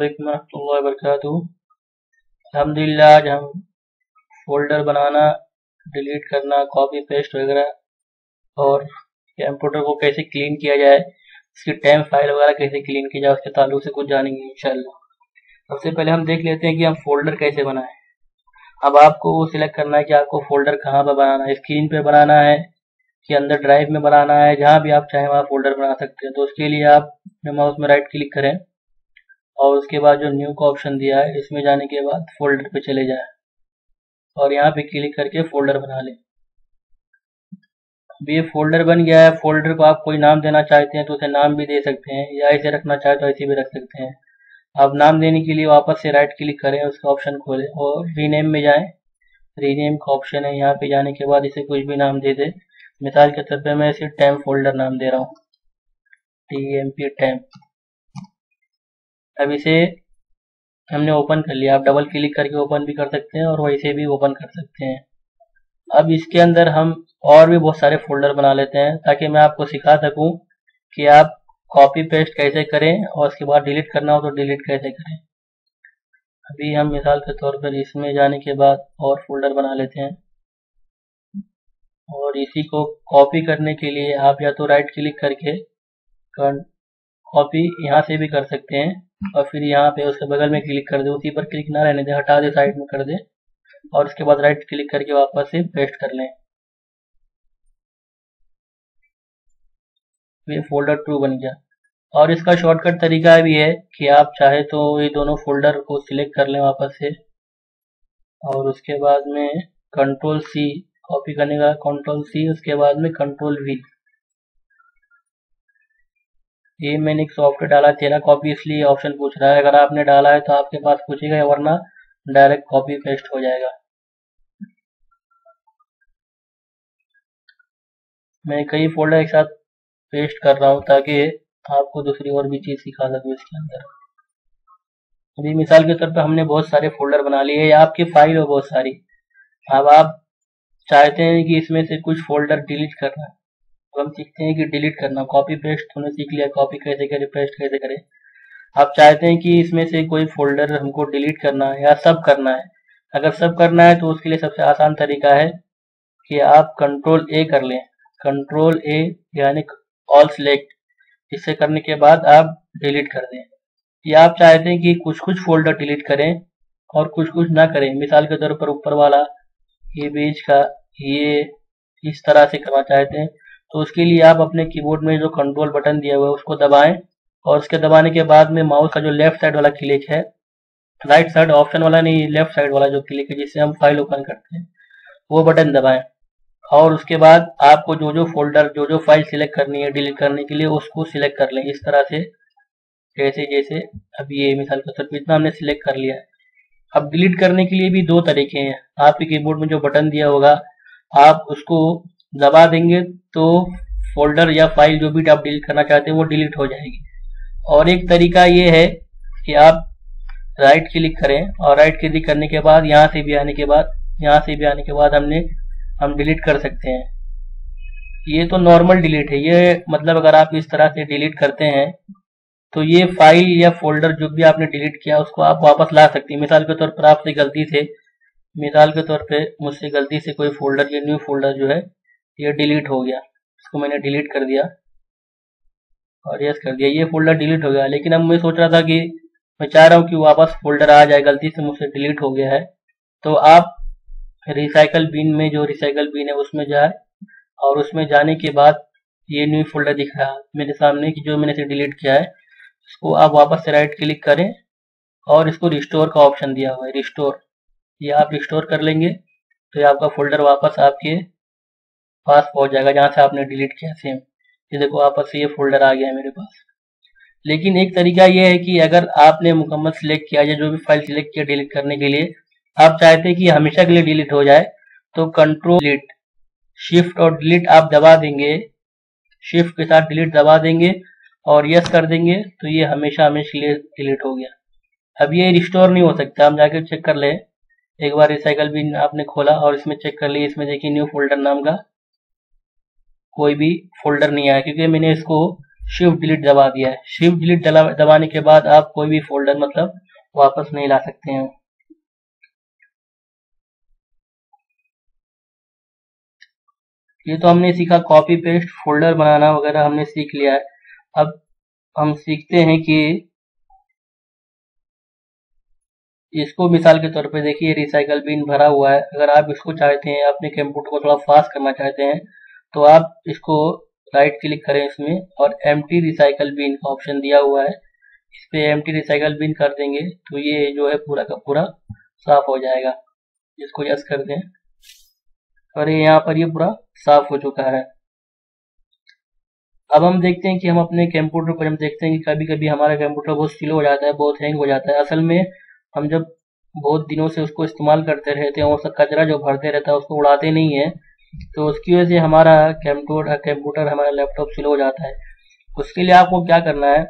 रहमतुल्लाहि वबरकातुहू। अल्हम्दुलिल्लाह आज हम फोल्डर बनाना, डिलीट करना, कॉपी पेस्ट वगैरह और कंप्यूटर को कैसे क्लीन किया जाए, इसकी टेम्प फाइल वगैरह कैसे क्लीन की जाए उसके ताल्लुक से कुछ जानेंगे इंशाल्लाह। सबसे पहले हम देख लेते हैं कि हम फोल्डर कैसे बनाएं। अब आपको वो सिलेक्ट करना है कि आपको फोल्डर कहाँ पर बनाना है, स्क्रीन पे बनाना है कि अंदर ड्राइव में बनाना है, जहाँ भी आप चाहें वहाँ फोल्डर बना सकते हैं। तो उसके लिए आप माउस में राइट क्लिक करें और उसके बाद जो न्यू का ऑप्शन दिया है इसमें जाने के बाद फोल्डर पे चले जाएं और यहाँ पे क्लिक करके फोल्डर बना लें। अब ये फोल्डर बन गया है। फोल्डर को आप कोई नाम देना चाहते हैं तो उसे नाम भी दे सकते हैं या ऐसे रखना चाहे तो ऐसे भी रख सकते हैं। आप नाम देने के लिए वापस से राइट क्लिक करें, उसका ऑप्शन खोलें और रीनेम में जाएं। रीनेम का ऑप्शन है, यहाँ पे जाने के बाद इसे कुछ भी नाम दे दे। मिसाल के तौर पे मैं इसे टेम्प फोल्डर नाम दे रहा हूँ, TMP टेम्प। अब इसे हमने ओपन कर लिया। आप डबल क्लिक करके ओपन भी कर सकते हैं और वैसे भी ओपन कर सकते हैं। अब इसके अंदर हम और भी बहुत सारे फोल्डर बना लेते हैं ताकि मैं आपको सिखा सकूं कि आप कॉपी पेस्ट कैसे करें और उसके बाद डिलीट करना हो तो डिलीट कैसे करें। अभी हम मिसाल के तौर पर इसमें जाने के बाद और फोल्डर बना लेते हैं और इसी को कॉपी करने के लिए आप या तो राइट क्लिक करके कॉपी यहाँ से भी कर सकते हैं और फिर यहाँ पे उसके बगल में क्लिक कर दे, उसी पर क्लिक ना रहने दे, हटा दे, साइड में कर दे और उसके बाद राइट क्लिक करके वापस से पेस्ट कर लें। ये फोल्डर 2 बन गया। और इसका शॉर्टकट तरीका भी है कि आप चाहे तो ये दोनों फोल्डर को सिलेक्ट कर लें वापस से और उसके बाद में Ctrl+C कॉपी करने का, Ctrl+C, उसके बाद में Ctrl+V। ये मैंने एक सॉफ्टवेयर डाला, तेरा कॉपी, इसलिए ऑप्शन पूछ रहा है। अगर आपने डाला है तो आपके पास पूछेगा, वरना डायरेक्ट कॉपी पेस्ट हो जाएगा। मैं कई फोल्डर एक साथ पेस्ट कर रहा हूँ ताकि आपको दूसरी और भी चीज सिखा सकूँ इसके अंदर। अभी मिसाल के तौर पर हमने बहुत सारे फोल्डर बना लिए, या आपकी फाइल हो बहुत सारी। अब आप चाहते हैं कि इसमें से कुछ फोल्डर डिलीट करना, तो हम सीखते हैं कि डिलीट करना। कॉपी पेस्ट हमने सीख लिया, कॉपी कैसे करें, पेस्ट कैसे करें। आप चाहते हैं कि इसमें से कोई फोल्डर हमको डिलीट करना है या सब करना है। अगर सब करना है तो उसके लिए सबसे आसान तरीका है कि आप Ctrl+A कर लें। Ctrl+A यानी ऑल सेलेक्ट। इसे करने के बाद आप डिलीट कर दें। या आप चाहते हैं कि कुछ कुछ फोल्डर डिलीट करें और कुछ कुछ ना करें। मिसाल के तौर पर ऊपर वाला, ये बीच का, ये इस तरह से करना चाहते हैं तो उसके लिए आप अपने कीबोर्ड में जो कंट्रोल बटन दिया हुआ है उसको दबाएं और उसके दबाने के बाद में माउस का जो लेफ्ट साइड वाला क्लिक है, राइट साइड ऑप्शन वाला नहीं, लेफ्ट साइड वाला जो क्लिक है जिससे हम फाइल ओपन करते हैं, वो बटन दबाएं और उसके बाद आपको जो जो फोल्डर, जो जो फाइल सिलेक्ट करनी है डिलीट करने के लिए उसको सिलेक्ट कर लें इस तरह से। जैसे जैसे अब ये मिसाल के तौर पर इतना हमने सिलेक्ट कर लिया है। अब डिलीट करने के लिए भी दो तरीके हैं। आपके कीबोर्ड में जो बटन दिया होगा आप उसको दबा देंगे तो फोल्डर या फाइल जो भी आप डिलीट करना चाहते हैं वो डिलीट हो जाएगी। और एक तरीका ये है कि आप राइट क्लिक करें और राइट क्लिक करने के बाद यहाँ से भी आने के बाद, यहाँ से भी आने के बाद हम डिलीट कर सकते हैं। ये तो नॉर्मल डिलीट है। ये मतलब अगर आप इस तरह से डिलीट करते हैं तो ये फाइल या फोल्डर जो भी आपने डिलीट किया उसको आप वापस ला सकते हैं। मिसाल के तौर पर आपसे गलती से, मिसाल के तौर पे मुझसे गलती से कोई फोल्डर, ये न्यू फोल्डर जो है ये डिलीट हो गया, इसको मैंने डिलीट कर दिया और यस कर दिया, ये फोल्डर डिलीट हो गया। लेकिन अब मैं सोच रहा था कि मैं चाह रहा हूँ कि वापस फोल्डर आ जाए, गलती से मुझसे डिलीट हो गया है। तो आप रिसाइकल बिन में, जो रिसाइकल बिन है उसमें जाए और उसमें जाने के बाद ये न्यू फोल्डर दिख रहा है मेरे सामने कि जो मैंने इसे डिलीट किया है, इसको आप वापस से राइट क्लिक करें और इसको रिस्टोर का ऑप्शन दिया हुआ है, रिस्टोर, ये आप रिस्टोर कर लेंगे तो ये आपका फोल्डर वापस आपके पास पहुंच जाएगा जहां से आपने डिलीट किया सेम। ये देखो वापस से ये फोल्डर आ गया है मेरे पास। लेकिन एक तरीका ये है कि अगर आपने मुकम्मल सिलेक्ट किया या जो भी फाइल सिलेक्ट किया डिलीट करने के लिए, आप चाहते हैं कि हमेशा के लिए डिलीट हो जाए, तो कंट्रोल डिलीट, शिफ्ट और डिलीट आप दबा देंगे, शिफ्ट के साथ डिलीट दबा देंगे और यस कर देंगे तो ये हमेशा हमेशा के लिए डिलीट हो गया। अब ये रिस्टोर नहीं हो सकता। हम जाके चेक कर ले, एक बार रिसाइकल बिन आपने खोला और इसमें चेक कर लिया, इसमें देखिए न्यू फोल्डर नाम का कोई भी फोल्डर नहीं आया क्योंकि मैंने इसको शिफ्ट डिलीट दबा दिया है। शिफ्ट डिलीट दबाने के बाद आप कोई भी फोल्डर मतलब वापस नहीं ला सकते हैं। ये तो हमने सीखा कॉपी पेस्ट फोल्डर बनाना वगैरह हमने सीख लिया है। अब हम सीखते हैं कि इसको मिसाल के तौर पे देखिए रिसाइकल बिन भरा हुआ है। अगर आप इसको चाहते हैं अपने कंप्यूटर को थोड़ा फास्ट करना चाहते हैं तो आप इसको राइट क्लिक करें इसमें और एम्प्टी रिसाइकल बिन का ऑप्शन दिया हुआ है, इस पे एम्प्टी रिसाइकल बिन कर देंगे तो ये जो है पूरा का पूरा साफ हो जाएगा। इसको यस कर दें और यहाँ पर ये पूरा साफ हो चुका है। अब हम देखते हैं कि हम अपने कंप्यूटर पर हम देखते हैं कि कभी कभी हमारा कंप्यूटर बहुत स्लो हो जाता है, बहुत हैंग हो जाता है। असल में हम जब बहुत दिनों से उसको इस्तेमाल करते रहते हैं और उसका कचरा जो भरते रहता है उसको उड़ाते नहीं है, तो उसकी वजह से हमारा कंप्यूटर हमारा लैपटॉप स्लो हो जाता है। उसके लिए आपको क्या करना है,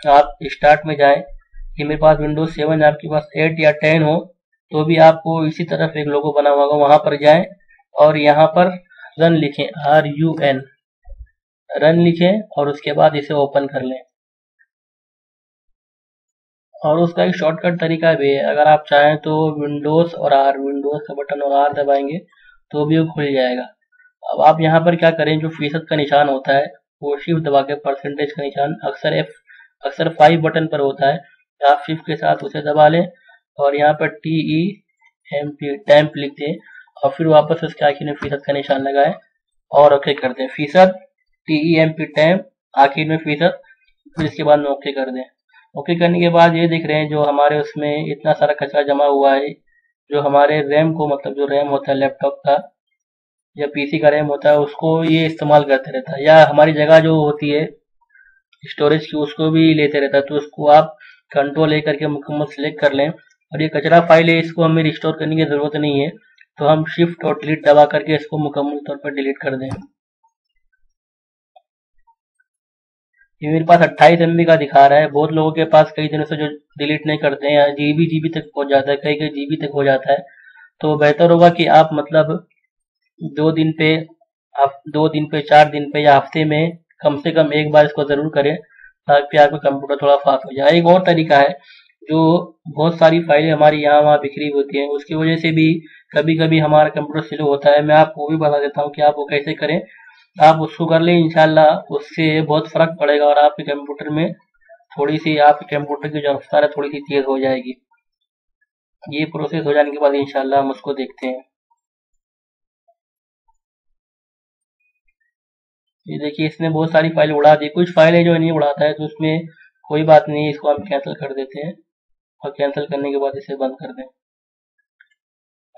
आप स्टार्ट में जाएं कि मेरे पास विंडोज 7 आपके पास 8 या 10 हो तो भी आपको इसी तरफ एक लोगो बना हुआ होगा, वहां पर जाएं और यहाँ पर रन लिखें, RUN रन लिखें और उसके बाद इसे ओपन कर लें। और उसका एक शॉर्टकट तरीका भी है, अगर आप चाहें तो विंडोज का बटन और आर दबाएंगे तो भी वो खुल जाएगा। अब आप यहाँ पर क्या करें, जो फीसद का निशान होता है वो शिफ्ट दबा के परसेंटेज का निशान अक्सर 5 बटन पर होता है, आप शिफ्ट के साथ उसे दबा लें और यहाँ पर TEMP लिख दें और फिर वापस उसके आखिर में फीसद का निशान लगाएं और ओके कर दें। फीसद TEMP आखिर में फीसद, फिर इसके बाद में ओके कर दें। ओके करने के बाद ये दिख रहे हैं जो हमारे उसमें इतना सारा कचरा जमा हुआ है, जो हमारे रैम को मतलब जो रैम होता है लैपटॉप का या पीसी का रैम होता है उसको ये इस्तेमाल करते रहता है, या हमारी जगह जो होती है स्टोरेज की उसको भी लेते रहता है। तो उसको आप कंट्रोल ए करके मुकम्मल सेलेक्ट कर लें और ये कचरा फाइल है इसको हमें रिस्टोर करने की ज़रूरत नहीं है, तो हम शिफ्ट और डिलीट दबा करके इसको मुकम्मल तौर पर डिलीट कर दें। ये मेरे पास 28 MB का दिखा रहा है, बहुत लोगों के पास कई दिनों से जो डिलीट नहीं करते हैं जीबी तक पहुंच जाता है, कई जीबी तक हो जाता है। तो बेहतर होगा कि आप मतलब 2 दिन पे 4 दिन पे या हफ्ते में कम से कम एक बार इसको जरूर करें ताकि आपका कंप्यूटर थोड़ा फास्ट हो जाए। एक और तरीका है, जो बहुत सारी फाइलें हमारी यहाँ वहाँ बिखरी होती हैं उसकी वजह से भी कभी कभी हमारा कंप्यूटर स्लो होता है। मैं आपको वो भी बता देता हूँ कि आप वो कैसे करें। आप उसको कर लें, इंशाल्लाह उससे बहुत फर्क पड़ेगा और आपके कंप्यूटर में थोड़ी सी आपके कंप्यूटर की जो रफ्तार है थोड़ी सी तेज हो जाएगी। ये प्रोसेस हो जाने के बाद इंशाल्लाह हम उसको देखते हैं। ये देखिए इसने बहुत सारी फाइल उड़ा दी, कुछ फाइलें जो नहीं उड़ाता है तो उसमें कोई बात नहीं, इसको हम कैंसिल कर देते हैं और कैंसिल करने के बाद इसे बंद कर दें।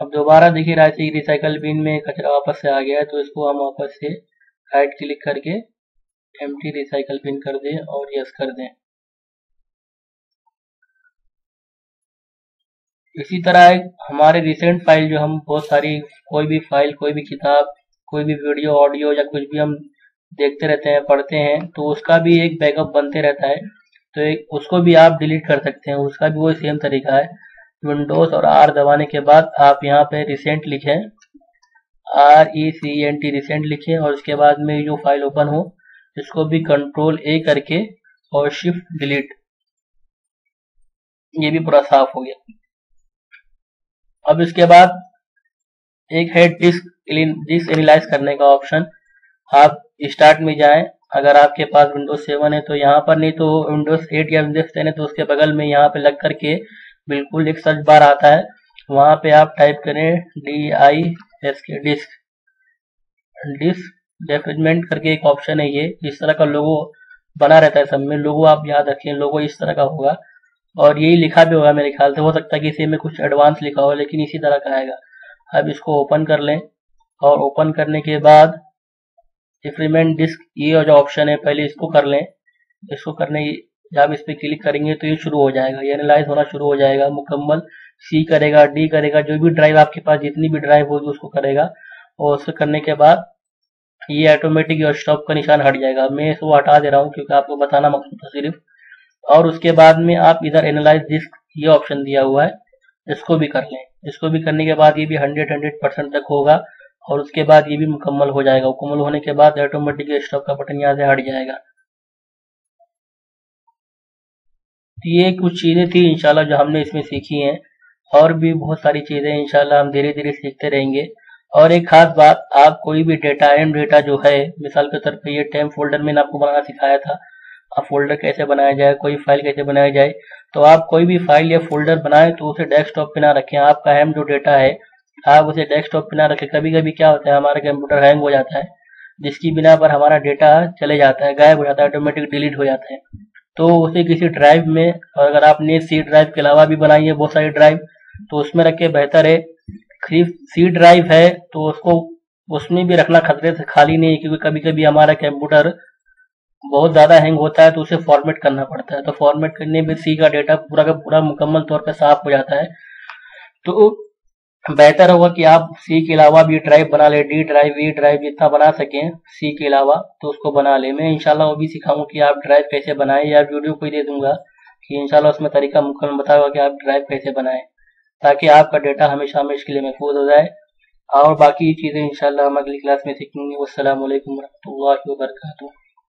अब दोबारा देखिए रिसाइकल बिन में कचरा वापस से आ गया है तो इसको हम वापस से राइट क्लिक करके एम्प्टी रिसाइकल बिन कर दें और यस कर दें। इसी तरह हमारे रिसेंट फाइल जो हम बहुत सारी कोई भी फाइल, कोई भी किताब, कोई भी वीडियो ऑडियो या कुछ भी हम देखते रहते हैं, पढ़ते हैं, तो उसका भी एक बैकअप बनते रहता है। तो उसको भी आप डिलीट कर सकते हैं, उसका भी वही सेम तरीका है। विंडोज और आर दबाने के बाद आप यहाँ पे रिसेंट लिखें, RECENT रिसेंट लिखें और उसके बाद में जो फाइल ओपन हो इसको भी कंट्रोल ए करके और शिफ्ट डिलीट, ये भी पूरा साफ हो गया। अब इसके बाद एक है डिस्क एनालाइज करने का ऑप्शन, आप स्टार्ट में जाएं। अगर आपके पास विंडोज 7 है तो यहाँ पर, नहीं तो विंडोज 8 या विंडोज 10 है तो उसके बगल में यहाँ पे लग करके बिल्कुल एक सर्च बार आता है, वहां पे आप टाइप करें डिस्क डेवलपमेंट करके एक ऑप्शन है। ये इस तरह का लोगो बना रहता है सब में, लोगो आप याद रखें, लोगो इस तरह का होगा और यही लिखा भी होगा मेरे ख्याल से, हो सकता है कि इसी में कुछ एडवांस लिखा हो लेकिन इसी तरह का आएगा। अब इसको ओपन कर लें और ओपन करने के बाद इंप्लीमेंट डिस्क, ये जो ऑप्शन है पहले इसको कर लें। इसको करने जब इस पर क्लिक करेंगे तो ये शुरू हो जाएगा, ये एनालाइज होना शुरू हो जाएगा मुकम्मल। सी करेगा, डी करेगा, जो भी ड्राइव आपके पास जितनी भी ड्राइव होगी उसको करेगा और उसको करने के बाद ये ऑटोमेटिक स्टॉप का निशान हट जाएगा। मैं इसको हटा दे रहा हूँ क्योंकि आपको बताना मकसद था सिर्फ। और उसके बाद में आप इधर एनालाइज डिस्क, ये ऑप्शन दिया हुआ है, इसको भी कर लें। इसको भी करने के बाद ये भी 100% तक होगा और उसके बाद ये भी मुकम्मल हो जाएगा। मुकम्मल होने के बाद ऑटोमेटिक स्टॉप का बटन यहाँ से हट जाएगा। तो ये कुछ चीज़ें थी इंशाल्लाह जो हमने इसमें सीखी हैं, और भी बहुत सारी चीज़ें इंशाल्लाह हम धीरे धीरे सीखते रहेंगे। और एक खास बात, आप कोई भी डेटा एंड डेटा जो है, मिसाल के तौर पे ये टेम्प फोल्डर मैंने आपको बनाना सिखाया था, आप फोल्डर कैसे बनाया जाए, कोई फाइल कैसे बनाई जाए। तो आप कोई भी फाइल या फोल्डर बनाएं तो उसे डेस्कटॉप पे ना रखें, आपका अहम जो डेटा है आप उसे डेस्कटॉप पे ना रखें। कभी कभी क्या होता है, हमारा कंप्यूटर हैंग हो जाता है, जिसकी बिना पर हमारा डेटा चले जाता है, गायब हो जाता है, ऑटोमेटिक डिलीट हो जाता है। तो उसे किसी ड्राइव में, और अगर आपने सी ड्राइव के अलावा भी बनाई है बहुत सारी ड्राइव, तो उसमें रख के बेहतर है। सिर्फ सी ड्राइव है तो उसको उसमें भी रखना खतरे से खाली नहीं है, क्योंकि कभी कभी हमारा कंप्यूटर बहुत ज़्यादा हैंग होता है तो उसे फॉर्मेट करना पड़ता है। तो फॉर्मेट करने में सी का डेटा पूरा का पूरा मुकम्मल तौर पर साफ हो जाता है। तो बेहतर होगा कि आप सी के अलावा भी ड्राइव बना ले, डी ड्राइव, वी ड्राइव, जितना बना सकें सी के अलावा तो उसको बना ले। मैं इंशाल्लाह वो भी सिखाऊंगा कि आप ड्राइव कैसे बनाएं, या वीडियो कोई दे दूंगा कि इंशाल्लाह उसमें तरीका मुकम्मल बताऊंगा कि आप ड्राइव कैसे बनाएं, ताकि आपका डेटा हमेशा हमेशा के लिए महफूज हो जाए। और बाकी चीज़ें इंशाल्लाह हम अगली क्लास में सीखेंगे। वस्सलामु अलैकुम रहमतुल्लाहि व बरकातुहू।